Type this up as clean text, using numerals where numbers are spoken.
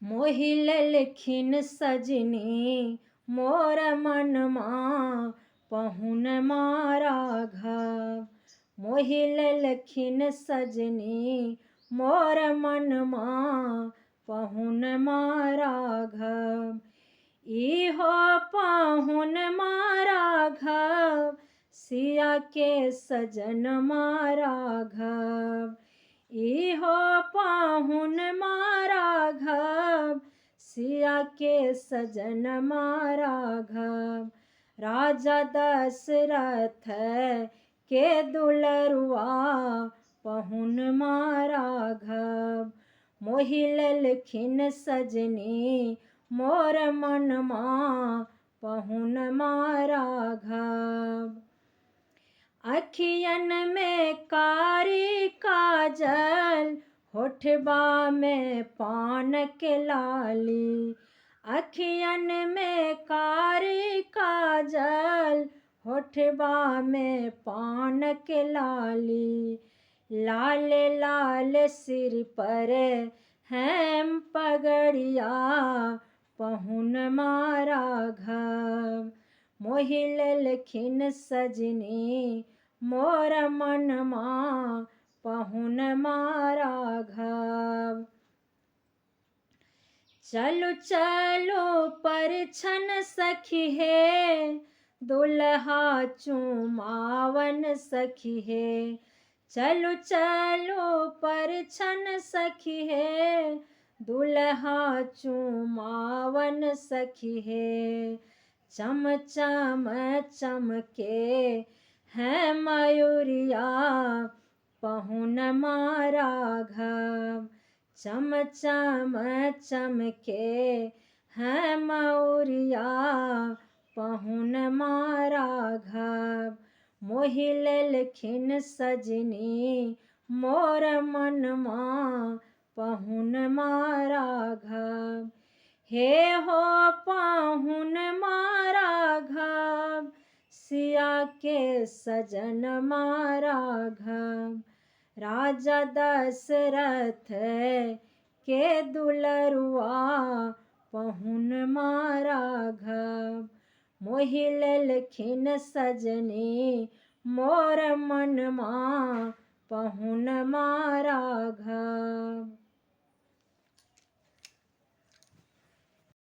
मोहि लेलखिन सजनी मोर मनमा पहुन मारा घाव। मोहि लेलखिन सजनी मोर मनमा पहुन मारा घाव। इहो पाहुन मारा घाव सिया के सजन मारा घाव। इहो पाहुन मारा घाव सिया के सजन मारा घाव। राजा दशरथ के दुलरुआ पहुन मारा घाव। मोहि लेलखिन सजनी मोर मनमा पहुन मारा घाव। अखियन में कारी काजल होठबा में पान के लाली। अखियन में कारी काजल होठबा में पान के लाली। लाल लाल सिर पर हेम पगड़िया पहुन मारा घाव। मोहि लेलखिन सजनी मोर मनमा पहुन मारा घाव। चलु चलु परिछन सखी हे दुल्हा चुमावन सखी हे। चलु चलु परिछन सखी हे दुल्हा चुमावन सखी हे। चम चम चमके हैं मयूरिया पहुन मारा घाव। चम चम चमके हैं मयूरिया पहुन मारा घाव। मोहि लेलखिन सजनी मोर मनमा पहुन मारा घाव। हे हो पाहुन मारा घाव सिया के सजन मारा घाव। राजा दशरथ के दुलरुआ पहुन मारा घाव। मोहि लेलखिन सजनी मोर मनमा पहुन मारा घाव।